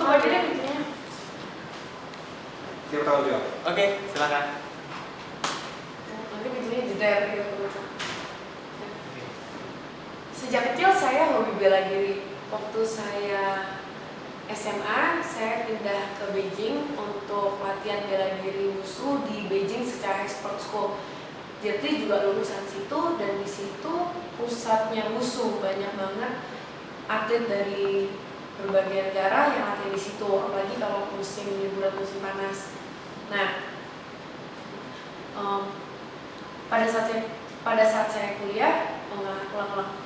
coba aja deh mikirnya. Siapa tahu juga? Oke, silakan. Nanti mikirnya jeder gitu. Sejak kecil saya hobi bela diri. Waktu saya SMA, saya pindah ke Beijing untuk latihan bela diri wushu di Beijing secara expert school. Jadi juga lulusan situ, dan di situ pusatnya wushu, banyak banget atlet dari berbagai negara yang latihan di situ, apalagi kalau musim liburan musim panas. Nah, pada saat saya kuliah, ulang.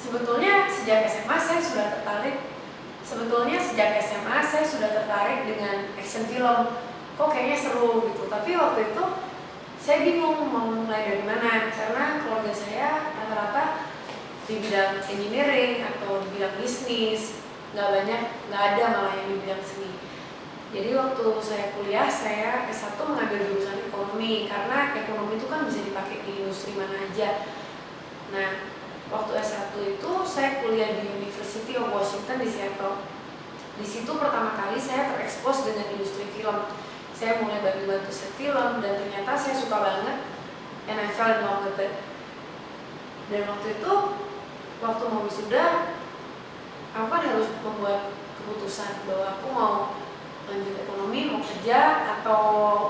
Sebetulnya sejak SMA saya sudah tertarik dengan action film. Kok kayaknya seru gitu. Tapi waktu itu saya bingung mau mulai dari mana, karena keluarga saya rata-rata di bidang engineering atau di bidang bisnis, nggak ada malah yang di bidang seni. Jadi waktu saya kuliah, saya S1 mengambil jurusan ekonomi, karena ekonomi itu kan bisa dipakai di industri mana aja. Nah, waktu S1 itu saya kuliah di University of Washington di Seattle. Di situ pertama kali saya terekspos dengan industri film. Saya mulai bantu set film, dan ternyata saya suka banget, and I fell in love with it. Dan waktu itu, waktu mau wisuda, aku kan harus membuat keputusan bahwa aku mau lanjut ekonomi, mau kerja, atau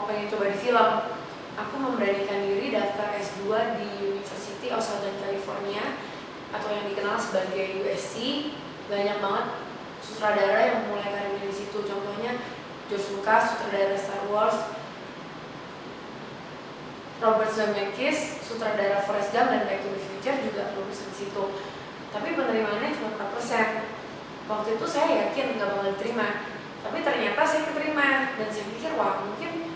pengen coba di film. Aku memberanikan diri daftar S2 di University of Southern California, atau yang dikenal sebagai USC. Banyak banget sutradara yang mulai karirnya di situ. Contohnya George Lucas, sutradara Star Wars, Robert Zemeckis, sutradara Forrest Gump dan Back to the Future juga lulusan situ. Tapi penerimaannya cuma 4%. Waktu itu saya yakin nggak bakal diterima, tapi ternyata saya keterima, dan saya pikir wah mungkin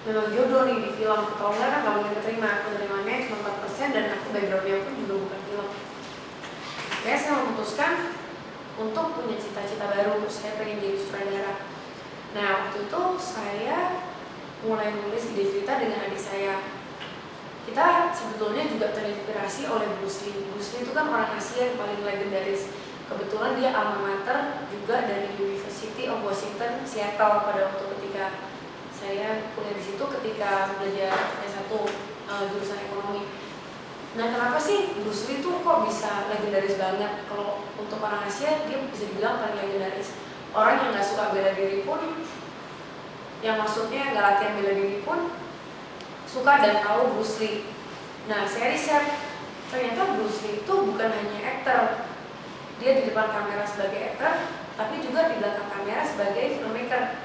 memang jodoh nih di film. Kalau enggak kan nggak mungkin keterima. Penerimaannya cuma 4%, dan aku backgroundnya pun juga bukan film. Akhirnya saya memutuskan untuk punya cita-cita baru. Saya pengen jadi sutradara. Nah, waktu itu saya mulai nulis ide cerita dengan adik saya. Kita sebetulnya juga terinspirasi oleh Bruce Lee. Bruce Lee itu kan orang Asia yang paling legendaris. Kebetulan dia alma mater juga dari University of Washington Seattle pada waktu ketika saya kuliah di situ, ketika belajar S1 jurusan ekonomi. Nah, kenapa sih Bruce Lee itu kok bisa legendaris banget? Kalau untuk orang Asia dia bisa dibilang paling legendaris. Orang yang nggak suka bela diri pun, yang maksudnya nggak latihan bela diri pun suka dan tahu Bruce Lee. Nah, saya riset, ternyata Bruce Lee itu bukan hanya aktor. Dia di depan kamera sebagai aktor, tapi juga di belakang kamera sebagai filmmaker.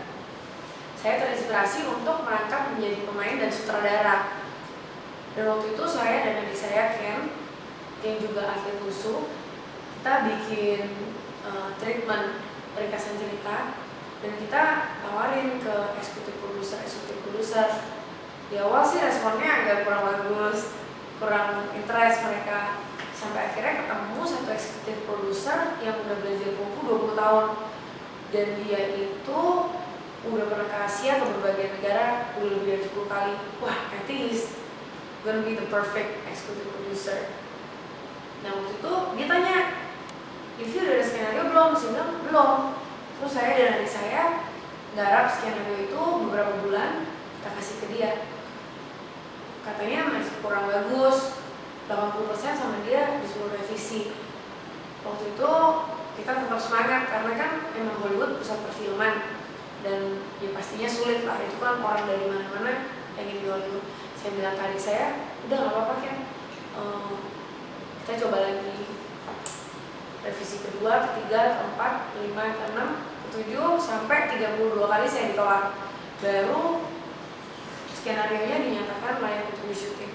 Saya terinspirasi untuk merangkap menjadi pemain dan sutradara. Dan waktu itu saya dan adik saya Ken, yang juga atlet wushu, kita bikin treatment ringkasan cerita, dan kita tawarin ke eksekutif produser. Di awal sih responnya agak kurang bagus, kurang interest mereka, sampai akhirnya ketemu satu eksekutif produser yang udah belajar kungfu 20 tahun, dan dia itu udah pernah ke Asia, ke berbagai negara, udah lebih dari 10 kali. Wah, I think he's gonna be the perfect executive producer. Nah, waktu itu dia tanya, review udah ada skenario belum? Saya bilang belum. Terus saya dan adik saya garap skenario itu beberapa bulan, kita kasih ke dia. Katanya masih kurang bagus, 80% sama dia disuruh revisi. Waktu itu kita tetap semangat, karena kan emang Hollywood pusat perfilman, dan ya pastinya sulit lah, itu kan orang dari mana-mana pengen di Hollywood. Saya bilang ke adik saya, udah gak apa-apa Ken, kita coba lagi revisi kedua, ketiga, keempat, kelima, keenam, ketujuh, sampai 32 kali saya ditolak. Baru skenario-nya dinyatakan layak untuk di-syuting.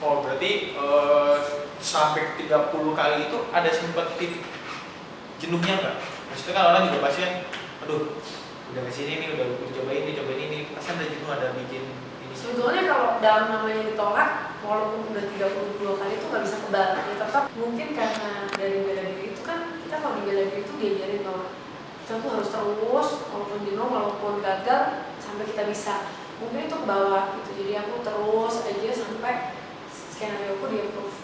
Oh, berarti sampai 30 kali itu ada sempat titik jenuhnya nggak? Maksudnya kan orang juga pasti kan, aduh, udah kesini nih, udah cobain ini, pasti ada jenuh, ada bikin ini. Sebetulnya kalau dalam namanya ditolak, walaupun udah 32 kali itu nggak bisa kebal, ya tetap mungkin karena dari bela diri itu kan, kita kalau di bela diri itu diajarin bahwa kita tuh harus terus, walaupun jenuh, walaupun gagal, sampai kita bisa. Mungkin itu ke bawah gitu, jadi aku terus aja sampai skenario aku di-approve.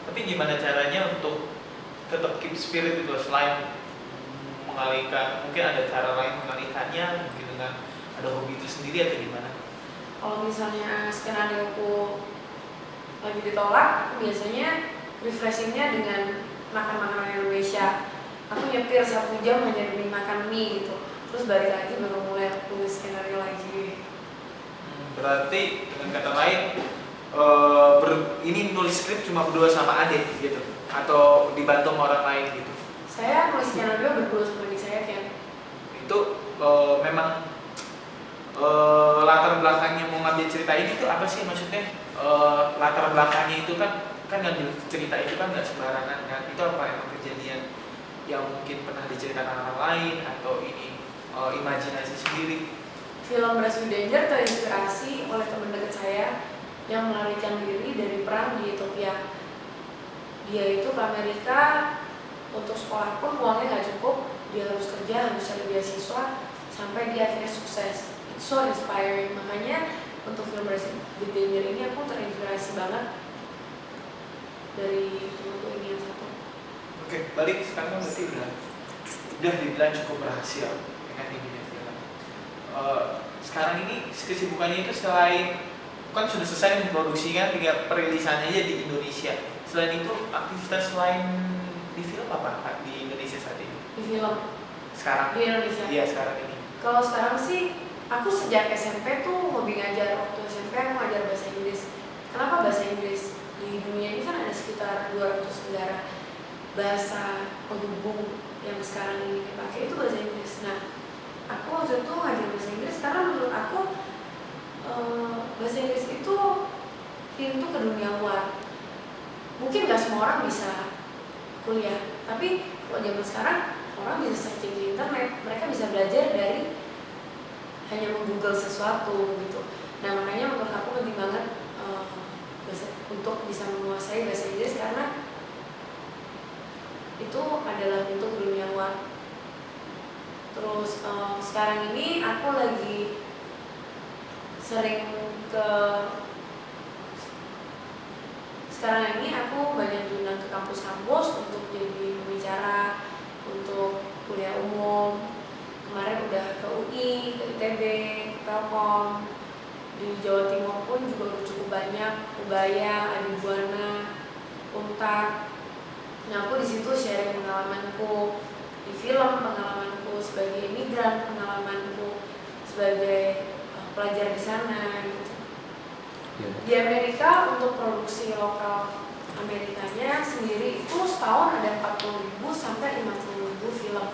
Tapi gimana caranya untuk tetap keep spirit itu selain mengalihkan, mungkin ada cara lain mengalihkannya, mungkin dengan ada hobi itu sendiri atau gimana? Kalau misalnya skenario aku lagi ditolak, aku biasanya refreshingnya dengan makan makanan Indonesia. Aku nyetir 1 jam hanya demi makan mie gitu, terus balik lagi baru mulai tulis skenario lagi. Berarti dengan kata lain ini nulis skrip cuma berdua sama adik gitu, atau dibantu sama orang lain gitu? Saya nulis skenario berdua sama adik saya kan. Itu memang latar belakangnya mau ngambil cerita ini tuh apa sih maksudnya? Latar belakangnya itu kan ngambil cerita itu kan nggak sembarangan kan? Itu apa emang kejadian yang mungkin pernah diceritakan orang lain atau ini imajinasi sendiri? Film Brush with Danger terinspirasi oleh teman dekat saya yang melarikan diri dari perang di Ethiopia. Dia itu ke Amerika untuk sekolah pun uangnya nggak cukup, dia harus kerja, harus cari beasiswa sampai dia akhirnya sukses. It's so inspiring. Makanya untuk film Brush with Danger ini aku terinspirasi banget dari temanku ini yang satu. Oke, balik sekarang berarti udah dibilang cukup berhasil dengan di dunia film. Sekarang ini kesibukannya itu selain kan sudah selesai memproduksi kan, tinggal perilisannya aja di Indonesia. Selain itu aktivitas lain di film apa di Indonesia saat ini? Di film Sekarang? di Indonesia? Iya sekarang ini. Kalau sekarang sih aku sejak SMP tuh hobi ngajar. Waktu SMP aku ngajar bahasa Inggris. Kenapa bahasa Inggris? Di dunia ini kan ada sekitar 200 negara. Bahasa penghubung yang sekarang ini dipakai itu bahasa Inggris. Nah, aku waktu itu ngajar bahasa Inggris karena menurut aku bahasa Inggris itu pintu ke dunia luar. Mungkin gak semua orang bisa kuliah, tapi kalau zaman sekarang orang bisa searching di internet, mereka bisa belajar dari hanya meng-google sesuatu gitu. Nah makanya menurut aku penting banget untuk bisa menguasai bahasa Inggris karena itu adalah pintu ke dunia luar. Terus sekarang ini aku lagi sekarang ini aku banyak diundang ke kampus-kampus untuk jadi pembicara, untuk kuliah umum. Kemarin udah ke UI, ke ITB, ke Telkom. Di Jawa Timur pun juga udah cukup banyak, Ubaya, Adi Buana, Untar. Nah aku di situ sharing pengalamanku di film, pengalamanku sebagai imigran, pengalamanku sebagai pelajar di sana gitu. Di Amerika untuk produksi lokal Amerikanya sendiri itu setahun ada 40.000 sampai 50.000 film.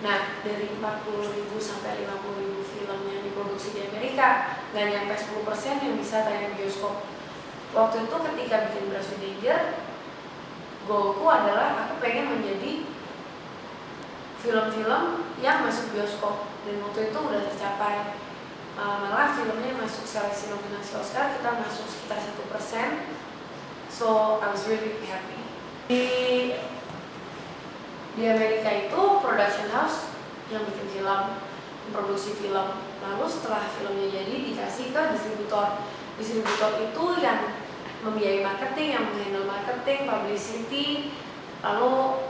Nah dari 40.000 sampai 50.000 film yang diproduksi di Amerika nggak nyampe 10% yang bisa tayang di bioskop. Waktu itu ketika bikin Brush with Danger, goalku adalah aku pengen menjadi film-film yang masuk bioskop dan waktu itu udah tercapai. Malah filmnya masuk seleksi nominasi Oscar, kita masuk sekitar 1%. So I was really happy. Di Amerika itu production house yang bikin film, memproduksi film. Lalu setelah filmnya jadi dikasih ke distributor. Distributor itu yang membiayai marketing, yang menghandle marketing, publicity, lalu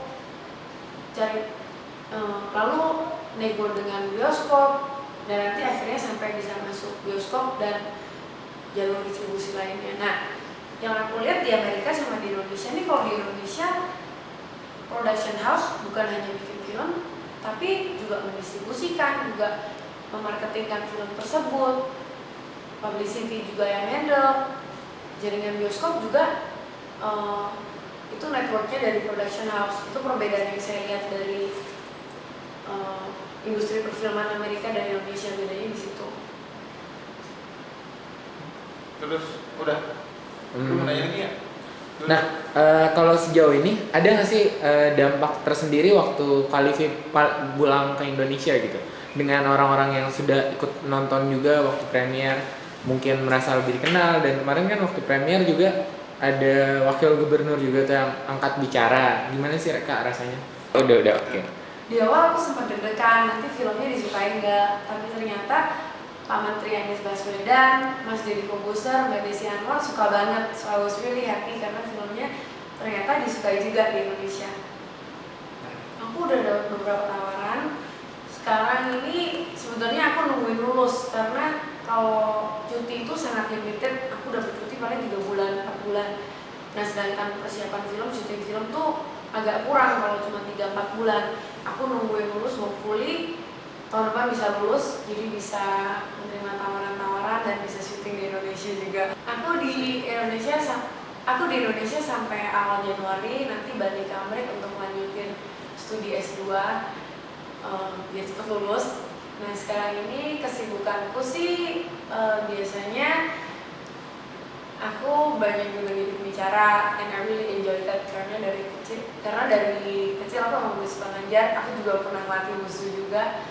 nego dengan bioskop. Dan nanti akhirnya sampai bisa masuk bioskop dan jalur distribusi lainnya. Nah, yang aku lihat di Amerika sama di Indonesia ini, kalau di Indonesia production house bukan hanya bikin film, tapi juga mendistribusikan, juga memarketingkan film tersebut, publicity juga yang handle, jaringan bioskop juga itu networknya dari production house. Itu perbedaan yang saya lihat dari industri perfilman Amerika dan Indonesia, bedanya di situ. Terus udah, lu mau nanya lagi ya? Nah, kalau sejauh ini ada nggak sih dampak tersendiri waktu Kalifi pulang ke Indonesia gitu, dengan orang-orang yang sudah ikut nonton juga waktu premier, mungkin merasa lebih dikenal, dan kemarin kan waktu premier juga ada wakil gubernur juga tuh yang angkat bicara, gimana sih Kak rasanya? Udah oke. Di awal aku sempat deg-degan, nanti filmnya disukai nggak, tapi ternyata Pak Menteri Anies Baswedan, Mas Deddy Corbuzier, Mbak Desi Anwar suka banget. So I was really happy karena filmnya ternyata disukai juga di Indonesia. Aku udah dapat beberapa tawaran. Sekarang ini sebetulnya aku nungguin lulus karena kalau cuti itu sangat limited. Aku dapat cuti paling 3 bulan, 4 bulan. Nah sedangkan persiapan film, syuting film tuh agak kurang kalau cuma 3-4 bulan. Aku nungguin lulus, hopefully tahun depan bisa lulus, jadi bisa menerima tawaran-tawaran dan bisa syuting di Indonesia juga. Aku di Indonesia sampai awal Januari, nanti balik ke Amerika untuk lanjutin studi S2 biar cepat lulus. Nah sekarang ini kesibukanku sih biasanya aku banyak juga jadi pembicara, and I really enjoy that karena dari kecil aku emang suka ngajar. Aku juga pernah latih wusu juga,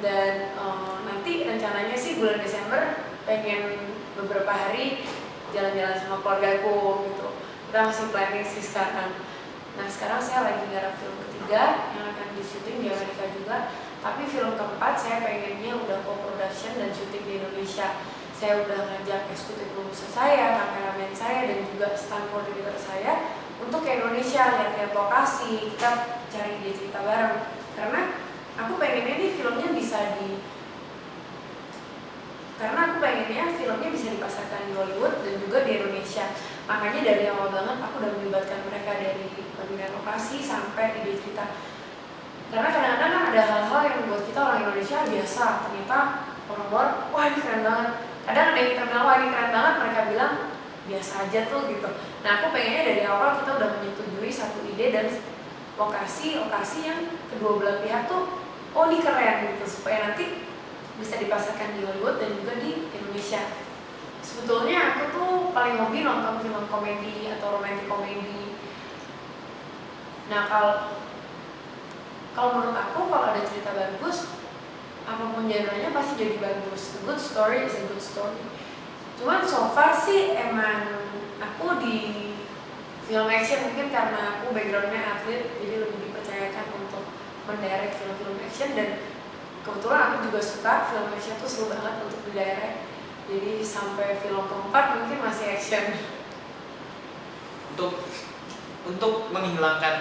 dan nanti rencananya sih bulan Desember pengen beberapa hari jalan-jalan sama keluargaku gitu. Kita masih planning sih sekarang. Nah sekarang saya lagi garap film ketiga yang akan di-syuting di Amerika juga, tapi film keempat saya pengennya udah co-production dan syuting di Indonesia. Saya udah ngajak eksekutif produser saya, kameramen saya, dan juga stunt coordinator saya untuk ke Indonesia, lihat-lihat lokasi, kita cari ide cerita bareng. Karena aku pengennya filmnya bisa dipasarkan di Hollywood dan juga di Indonesia. Makanya dari awal banget aku udah melibatkan mereka dari pemilihan lokasi sampai ide cerita. Karena kadang-kadang kan ada hal-hal yang buat kita orang Indonesia biasa, ternyata orang luar, wah ini keren banget. Kadang ada yang kita bilang, wah ini keren banget, mereka bilang biasa aja tuh gitu. Nah aku pengennya dari awal kita udah menyetujui satu ide dan lokasi yang kedua belah pihak tuh, oh ini keren gitu, supaya nanti bisa dipasarkan di Hollywood dan juga di Indonesia. Sebetulnya aku tuh paling hobi nonton film komedi atau romantic komedi. Nah kalau menurut aku kalau ada cerita bagus, apapun genre-nya pasti jadi bagus. A good story is a good story. Cuman so far sih emang aku di film action, mungkin karena aku background-nya atlet, jadi lebih dipercayakan untuk mendirect film-film action, dan kebetulan aku juga suka film action tuh seru banget untuk didirect. Jadi sampai film keempat mungkin masih action. Untuk menghilangkan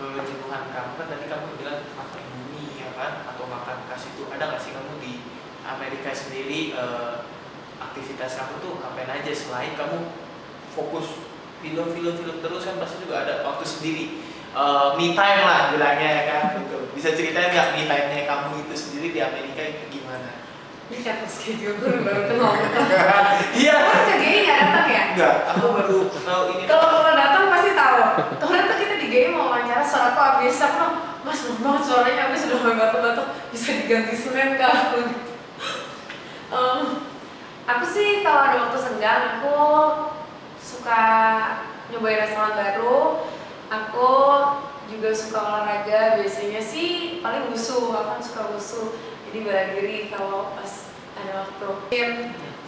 kejenuhan kamu, kan tadi kamu bilang makan mie ya kan, atau makan khas itu, ada nggak sih kamu di Amerika sendiri aktivitas kamu tuh ngapain aja selain kamu fokus film terus, kan pasti juga ada waktu sendiri, me time lah bilangnya ya kan gitu. Bisa ceritain nggak me time-nya kamu itu sendiri di Amerika itu gimana? Ini kata schedule gue baru kenal. Iya. Kan ke GI nggak datang ya? Enggak, aku baru tahu ini. Kalau datang pasti tahu. Kemarin tuh kita di GI mau wawancara, suara aku habis, aku mas belum banget suaranya, habis sudah mulai batuk-batuk, bisa diganti Senin kah? Aku sih kalau ada waktu senggang, aku suka nyobain restoran baru. Aku juga suka olahraga, biasanya sih paling wusu, aku kan suka wusu. Jadi bela diri kalau pas ada waktu.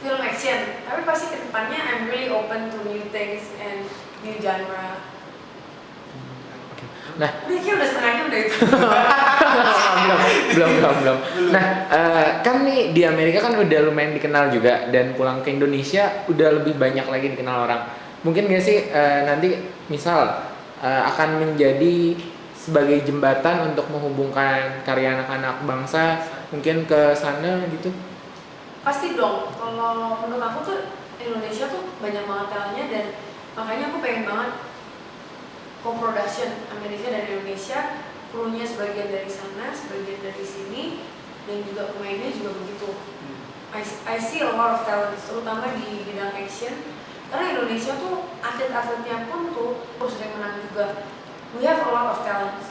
Film action, tapi pasti kedepannya I'm really open to new things and new genre. Nah, udah setengahnya udah itu. belum. Nah, kan nih di Amerika kan udah lumayan dikenal juga, dan pulang ke Indonesia udah lebih banyak lagi dikenal orang. Mungkin gak sih nanti misal akan menjadi sebagai jembatan untuk menghubungkan karya anak-anak bangsa mungkin ke sana gitu? Pasti dong. Kalau menurut aku tuh Indonesia tuh banyak banget talentnya, dan makanya aku pengen banget co-production Amerika dan Indonesia, krunya sebagian dari sana, sebagian dari sini, dan juga pemainnya juga begitu. I see a lot of talent, terutama di bidang action. Karena Indonesia tuh atlet-atletnya pun tuh sering menang juga. We have a lot of talent.